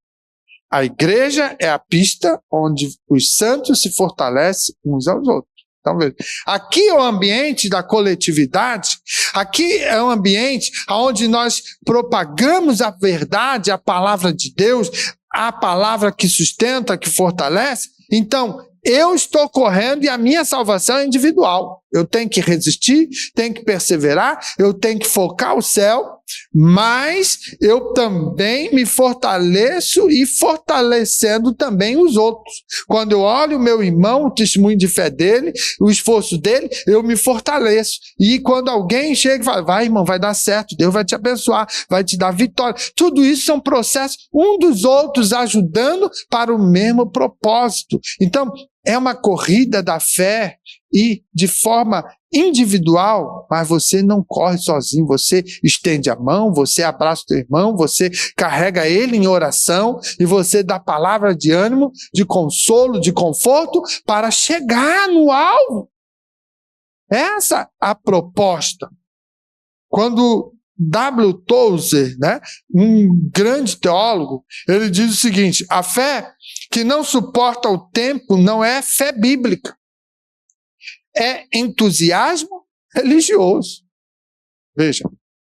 A igreja é a pista onde os santos se fortalecem uns aos outros. Então, veja, aqui é o ambiente da coletividade, aqui é um ambiente onde nós propagamos a verdade, a palavra de Deus, a palavra que sustenta, que fortalece, então eu estou correndo e a minha salvação é individual. Eu tenho que resistir, tenho que perseverar, eu tenho que focar o céu, mas eu também me fortaleço e fortalecendo também os outros. Quando eu olho o meu irmão, o testemunho de fé dele, o esforço dele, eu me fortaleço. E quando alguém chega e fala, vai irmão, vai dar certo, Deus vai te abençoar, vai te dar vitória. Tudo isso são processos, um dos outros ajudando para o mesmo propósito. Então, é uma corrida da fé e de forma individual, mas você não corre sozinho, você estende a mão, você abraça o teu irmão, você carrega ele em oração e você dá palavra de ânimo, de consolo, de conforto para chegar no alvo. Essa é a proposta. Quando W. Tozer, um grande teólogo, ele diz o seguinte: a fé que não suporta o tempo não é fé bíblica, é entusiasmo religioso. Veja,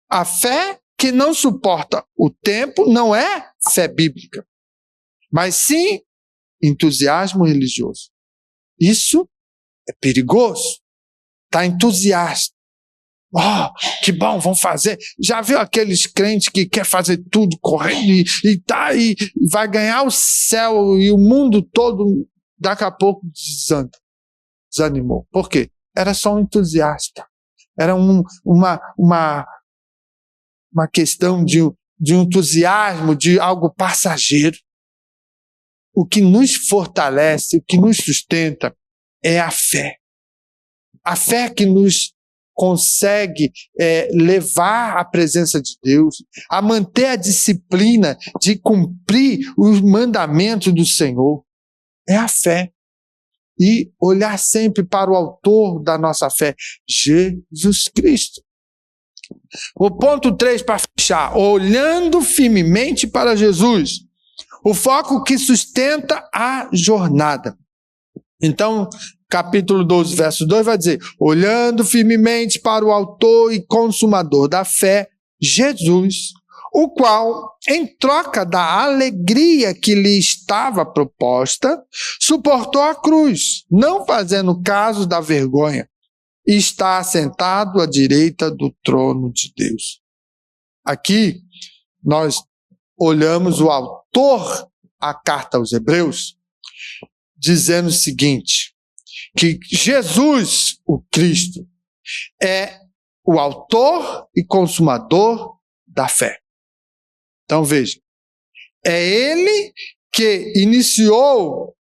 a fé que não suporta o tempo não é fé bíblica, mas sim entusiasmo religioso. Isso é perigoso. Está entusiasta. Oh, que bom, vamos fazer. Já viu aqueles crentes que quer fazer tudo correndo e vai ganhar o céu e o mundo todo, daqui a pouco desanimou. Por quê? Era só um entusiasta. Era uma questão de um entusiasmo, de algo passageiro. O que nos fortalece, o que nos sustenta é a fé. A fé que nos consegue levar à presença de Deus, a manter a disciplina de cumprir os mandamentos do Senhor. É a fé. E olhar sempre para o autor da nossa fé, Jesus Cristo. O ponto 3 para fechar, olhando firmemente para Jesus, o foco que sustenta a jornada. Então, capítulo 12, verso 2 vai dizer, olhando firmemente para o autor e consumador da fé, Jesus, o qual, em troca da alegria que lhe estava proposta, suportou a cruz, não fazendo caso da vergonha, e está assentado à direita do trono de Deus. Aqui, nós olhamos o autor à carta aos Hebreus, dizendo o seguinte, que Jesus, o Cristo, é o autor e consumador da fé. Então veja, é Ele que iniciou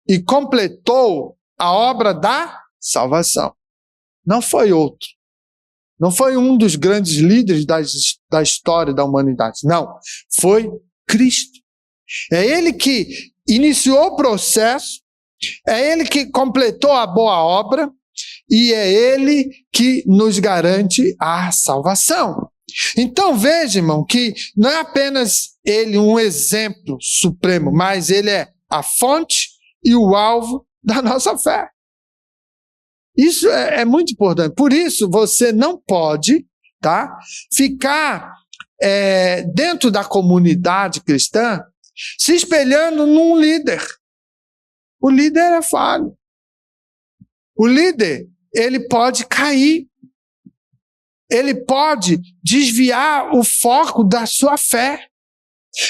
e completou a obra da salvação. Não foi outro. Não foi um dos grandes líderes da história da humanidade. Não, foi Cristo. É Ele que iniciou o processo, é Ele que completou a boa obra e é Ele que nos garante a salvação. Então veja, irmão, que não é apenas Ele um exemplo supremo, mas Ele é a fonte e o alvo da nossa fé. Isso é muito importante. Por isso, você não pode ficar dentro da comunidade cristã se espelhando num líder. O líder é falho. O líder, ele pode cair. Ele pode desviar o foco da sua fé.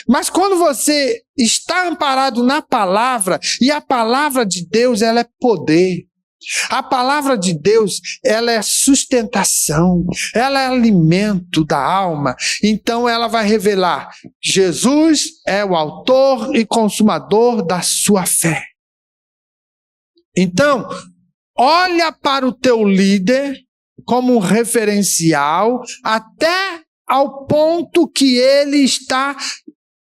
Mas quando você está amparado na palavra, e a palavra de Deus, ela é poder. A palavra de Deus, ela é sustentação, ela é alimento da alma. Então ela vai revelar, Jesus é o autor e consumador da sua fé. Então, olha para o teu líder como um referencial até ao ponto que ele está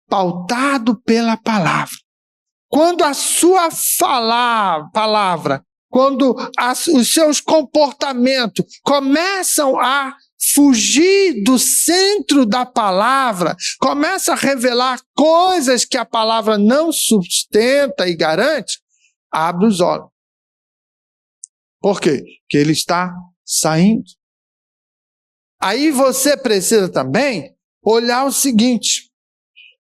pautado pela palavra. Quando a sua palavra, quando os seus comportamentos começam a fugir do centro da palavra, começa a revelar coisas que a palavra não sustenta e garante, abre os olhos. Por quê? Porque ele está saindo. Aí você precisa também olhar o seguinte,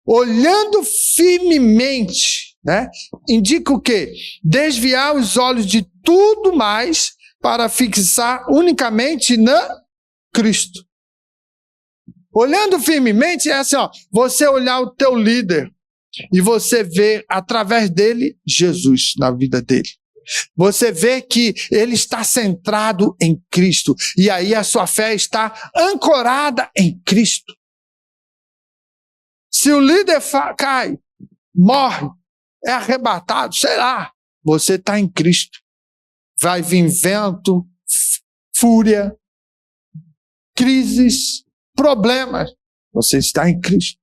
olhando firmemente, né? Indica o quê? Desviar os olhos de tudo mais para fixar unicamente na Cristo. Olhando firmemente é assim, ó, você olhar o teu líder e você vê através dele Jesus na vida dele. Você vê que ele está centrado em Cristo e aí a sua fé está ancorada em Cristo. Se o líder cai, morre, é arrebatado, sei lá, você está em Cristo. Vai vir vento, fúria, crises, problemas. Você está em Cristo.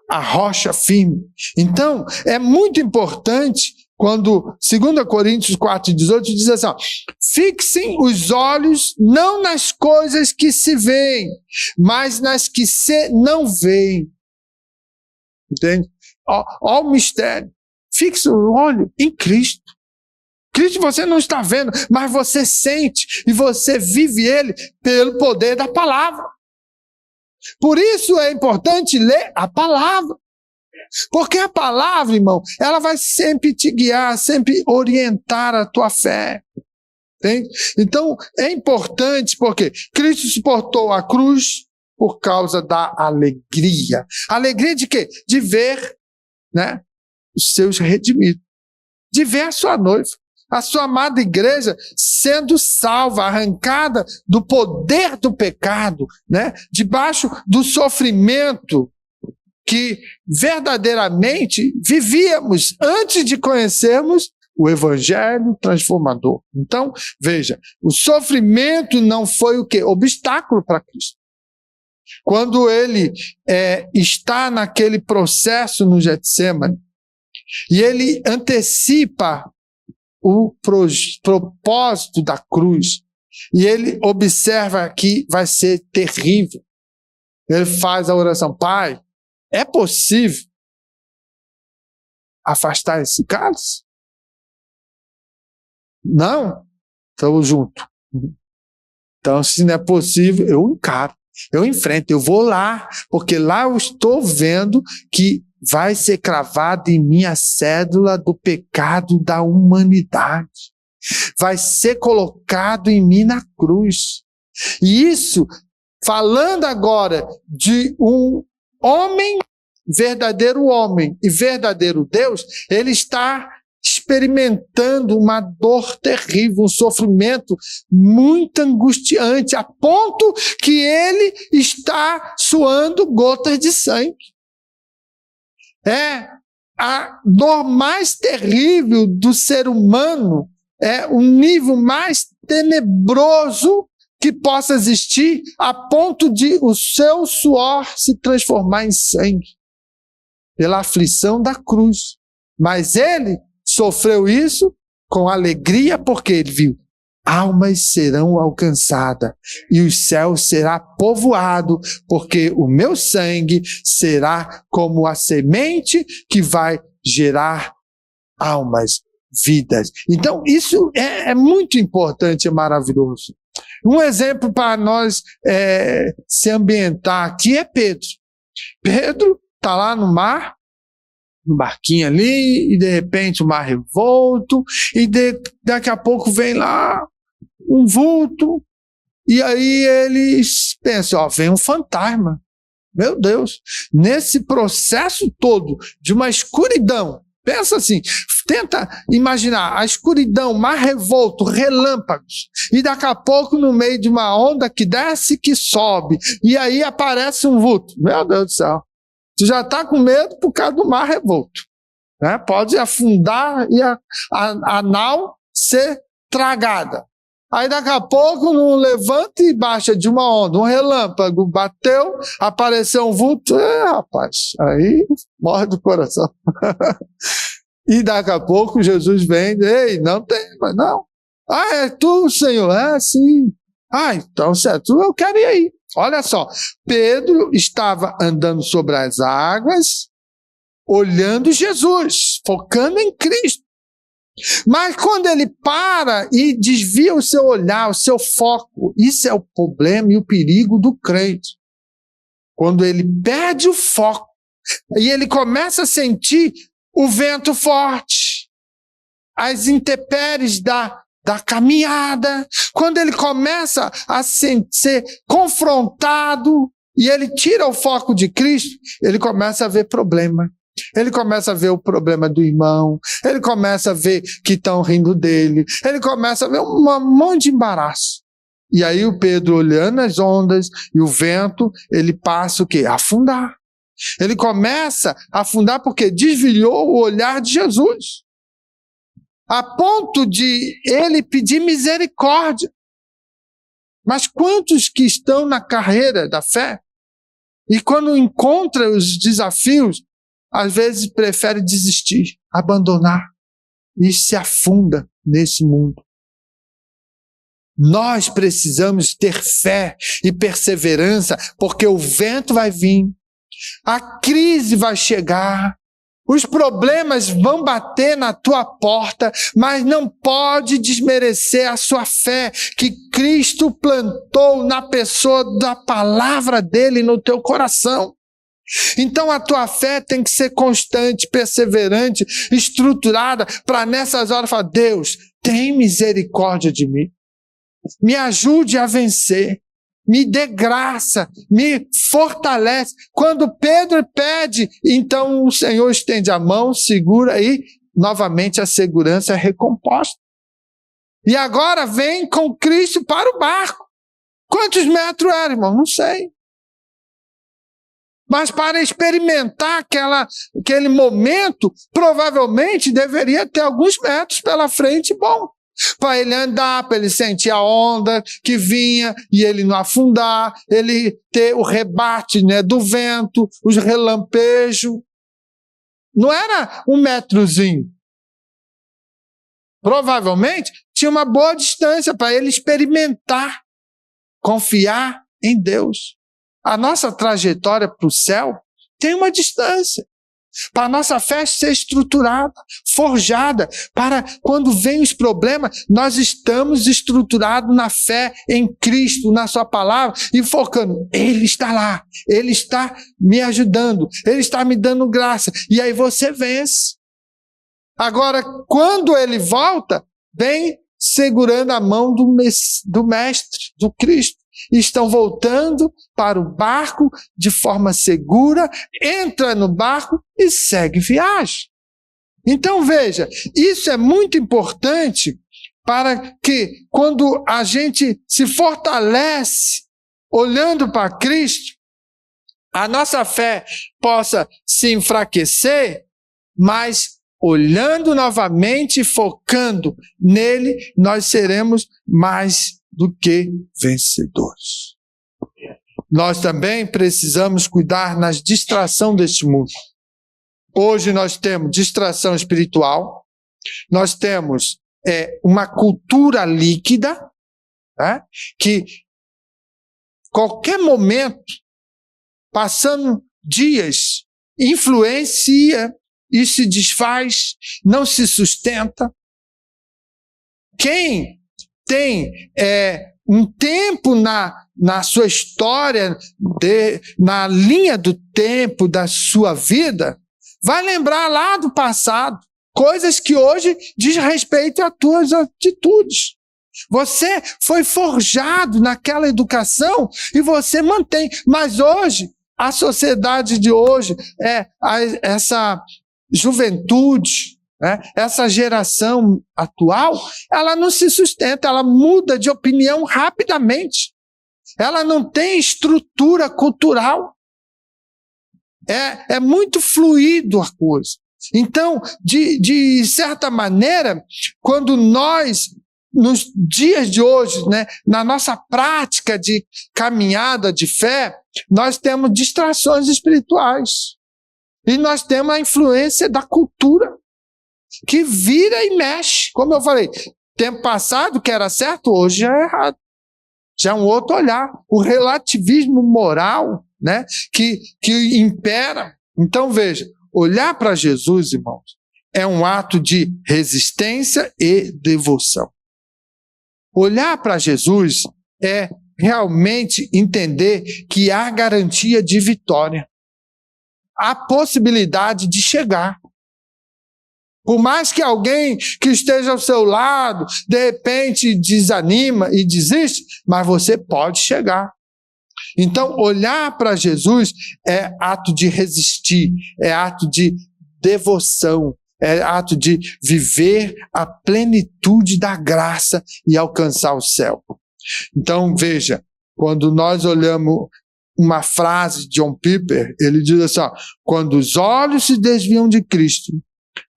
A rocha firme. Então, é muito importante quando 2 Coríntios 4,18 diz assim, ó, fixem os olhos não nas coisas que se veem, mas nas que se não veem. Entende? Ó o mistério. Fixa o olho em Cristo. Cristo você não está vendo, mas você sente e você vive ele pelo poder da palavra. Por isso é importante ler a palavra. Porque a palavra, irmão, ela vai sempre te guiar, sempre orientar a tua fé. Entende? Então, é importante porque Cristo suportou a cruz por causa da alegria. Alegria de quê? De ver, né, os seus redimidos. De ver a sua noiva, a sua amada igreja sendo salva, arrancada do poder do pecado, né, debaixo do sofrimento que verdadeiramente vivíamos antes de conhecermos o evangelho transformador. Então, veja, o sofrimento não foi o quê? Obstáculo para Cristo. Quando ele está naquele processo no Getsêmani, e ele antecipa o propósito da cruz, e ele observa que vai ser terrível. Ele faz a oração, Pai, é possível afastar esse cálice? Não? Estamos juntos. Então, se não é possível, eu encaro, eu enfrento, eu vou lá, porque lá eu estou vendo que vai ser cravada em mim a cédula do pecado da humanidade. Vai ser colocado em mim na cruz. E isso, falando agora de um verdadeiro homem e verdadeiro Deus, ele está experimentando uma dor terrível, um sofrimento muito angustiante, a ponto que ele está suando gotas de sangue. É a dor mais terrível do ser humano, é o nível mais tenebroso que possa existir, a ponto de o seu suor se transformar em sangue, pela aflição da cruz. Mas ele sofreu isso com alegria, porque ele viu, almas serão alcançadas, e o céu será povoado, porque o meu sangue será como a semente que vai gerar almas, vidas. Então, isso é muito importante, é maravilhoso. Um exemplo para nós se ambientar aqui é Pedro. Pedro está lá no mar, no barquinho ali, e de repente o mar revolto, e daqui a pouco vem lá um vulto, e aí eles pensam, ó, vem um fantasma. Meu Deus, nesse processo todo de uma escuridão, pensa assim, tenta imaginar a escuridão, mar revolto, relâmpagos, e daqui a pouco no meio de uma onda que desce e que sobe, e aí aparece um vulto. Meu Deus do céu, tu já está com medo por causa do mar revolto, né? Pode afundar e a nau ser tragada. Aí daqui a pouco, num levanta e baixa de uma onda, um relâmpago bateu, apareceu um vulto, rapaz, aí morre do coração. E daqui a pouco Jesus vem, ei, não tem, mas não. Ah, é tu, Senhor? É, sim. Ah, então, certo, eu quero ir aí. Olha só, Pedro estava andando sobre as águas, olhando Jesus, focando em Cristo. Mas quando ele para e desvia o seu olhar, o seu foco, isso é o problema e o perigo do crente. Quando ele perde o foco, E ele começa a sentir o vento forte, as intempéries da caminhada. Quando ele começa a ser confrontado e ele tira o foco de Cristo, ele começa a ver problema. Ele começa a ver o problema do irmão, ele começa a ver que estão rindo dele, ele começa a ver um monte de embaraço. E aí o Pedro, olhando as ondas e o vento, ele passa o quê? A afundar. Ele começa a afundar porque desviou o olhar de Jesus, a ponto de ele pedir misericórdia. Mas quantos que estão na carreira da fé e quando encontram os desafios, às vezes prefere desistir, abandonar e se afunda nesse mundo? Nós precisamos ter fé e perseverança, porque o vento vai vir, a crise vai chegar, os problemas vão bater na tua porta, mas não pode desmerecer a sua fé que Cristo plantou na pessoa da palavra dele no teu coração. Então a tua fé tem que ser constante, perseverante, estruturada, para nessas horas falar: Deus, tem misericórdia de mim, me ajude a vencer, me dê graça, me fortalece. Quando Pedro pede, então o Senhor estende a mão, segura e novamente a segurança é recomposta. E agora vem com Cristo para o barco. Quantos metros era, irmão? Não sei. Mas para experimentar aquele momento, provavelmente deveria ter alguns metros pela frente, bom. Para ele andar, para ele sentir a onda que vinha e ele não afundar, ele ter o rebate, né, do vento, os relampejos. Não era um metrozinho. Provavelmente tinha uma boa distância para ele experimentar, confiar em Deus. A nossa trajetória para o céu tem uma distância. Para a nossa fé ser estruturada, forjada, para quando vem os problemas, nós estamos estruturados na fé em Cristo, na sua palavra, e focando, Ele está lá, Ele está me ajudando, Ele está me dando graça, e aí você vence. Agora, quando Ele volta, vem segurando a mão do Mestre, do Cristo. Estão voltando para o barco de forma segura, entra no barco e segue viagem. Então veja, isso é muito importante para que quando a gente se fortalece olhando para Cristo, a nossa fé possa se enfraquecer, mas olhando novamente, focando nele, nós seremos mais do que vencedores. Nós também precisamos cuidar nas distrações deste mundo. Hoje nós temos distração espiritual, nós temos uma cultura líquida, né, que qualquer momento, passando dias, influencia e se desfaz, não se sustenta. Quem tem um tempo na sua história, na linha do tempo da sua vida, vai lembrar lá do passado, coisas que hoje diz respeito às tuas atitudes. Você foi forjado naquela educação e você mantém, mas hoje, a sociedade de hoje, essa juventude, essa geração atual, ela não se sustenta, ela muda de opinião rapidamente. Ela não tem estrutura cultural. É muito fluido a coisa. Então, de certa maneira, quando nós, nos dias de hoje, né, na nossa prática de caminhada de fé, nós temos distrações espirituais. E nós temos a influência da cultura, que vira e mexe. Como eu falei, tempo passado que era certo, hoje já é errado. Já é um outro olhar. O relativismo moral, né, que impera. Então veja, olhar para Jesus, irmãos, é um ato de resistência e devoção. Olhar para Jesus é realmente entender que há garantia de vitória. há possibilidade de chegar. Por mais que alguém que esteja ao seu lado, de repente desanima e desiste, mas você pode chegar. Então, olhar para Jesus é ato de resistir, é ato de devoção, é ato de viver a plenitude da graça e alcançar o céu. Então, veja, quando nós olhamos uma frase de John Piper, ele diz assim, ó, quando os olhos se desviam de Cristo,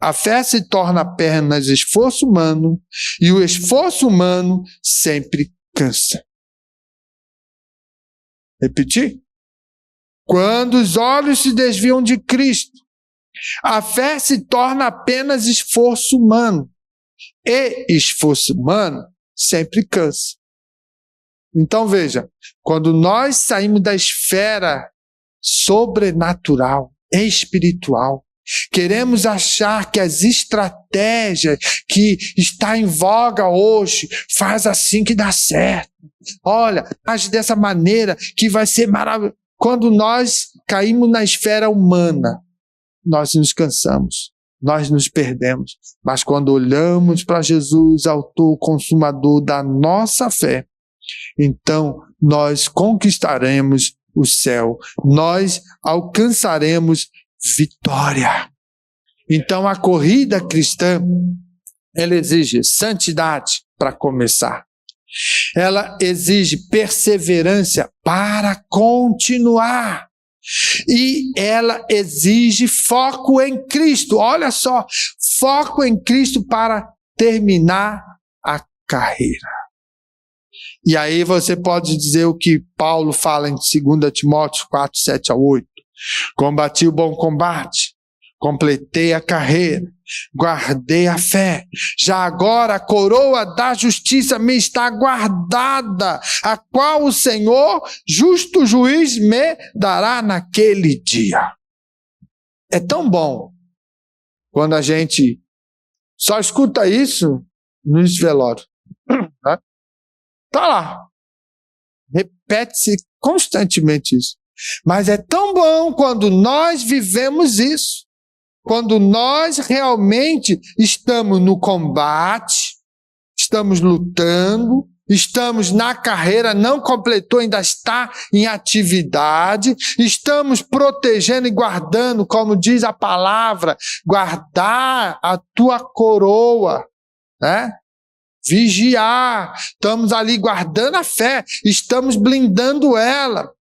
a fé se torna apenas esforço humano e o esforço humano sempre cansa. Repetir? Quando os olhos se desviam de Cristo, a fé se torna apenas esforço humano e esforço humano sempre cansa. Então veja, quando nós saímos da esfera sobrenatural, espiritual, queremos achar que as estratégias que está em voga hoje faz assim que dá certo. Olha, age dessa maneira que vai ser maravilhoso. Quando nós caímos na esfera humana, nós nos cansamos, nós nos perdemos. Mas quando olhamos para Jesus, autor, consumador da nossa fé, então nós conquistaremos o céu, nós alcançaremos vitória. Então a corrida cristã, ela exige santidade para começar. Ela exige perseverança para continuar. E ela exige foco em Cristo. Olha só, foco em Cristo para terminar a carreira. E aí você pode dizer o que Paulo fala em 2 Timóteo 4, 7 a 8. Combati o bom combate, completei a carreira, guardei a fé. Já agora a coroa da justiça me está guardada, a qual o Senhor, justo juiz, me dará naquele dia. É tão bom quando a gente só escuta isso nos velórios. Tá lá. Repete-se constantemente isso. Mas é tão bom quando nós vivemos isso. Quando nós realmente estamos no combate, estamos lutando, estamos na carreira, não completou, ainda está em atividade, estamos protegendo e guardando, como diz a palavra, guardar a tua coroa, né? Vigiar, estamos ali guardando a fé, estamos blindando ela.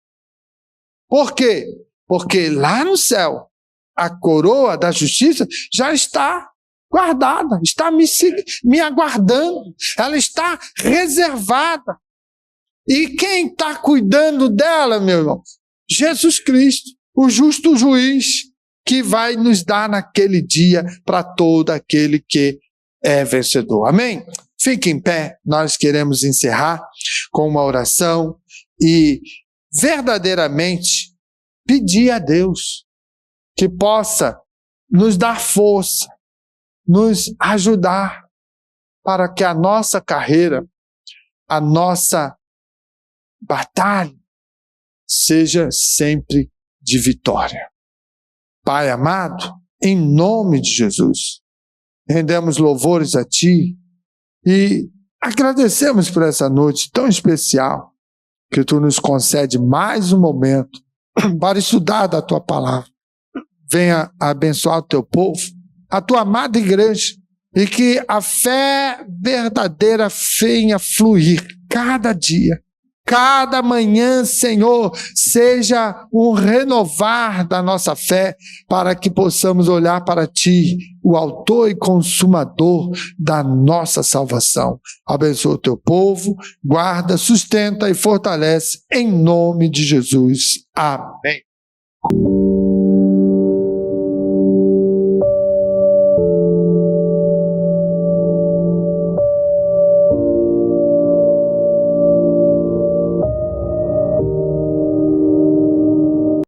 Por quê? Porque lá no céu, a coroa da justiça já está guardada, está me aguardando, ela está reservada. E quem está cuidando dela, meu irmão? Jesus Cristo, o justo juiz, que vai nos dar naquele dia para todo aquele que é vencedor. Amém? Fique em pé, nós queremos encerrar com uma oração e verdadeiramente pedir a Deus que possa nos dar força, nos ajudar para que a nossa carreira, a nossa batalha seja sempre de vitória. Pai amado, em nome de Jesus, rendemos louvores a Ti e agradecemos por essa noite tão especial que Tu nos concede mais um momento para estudar da Tua palavra. Venha abençoar o Teu povo, a Tua amada igreja, e que a fé verdadeira venha fluir cada dia, cada manhã, Senhor, seja um renovar da nossa fé, para que possamos olhar para Ti, o autor e consumador da nossa salvação. Abençoa o Teu povo, guarda, sustenta e fortalece, em nome de Jesus. Amém.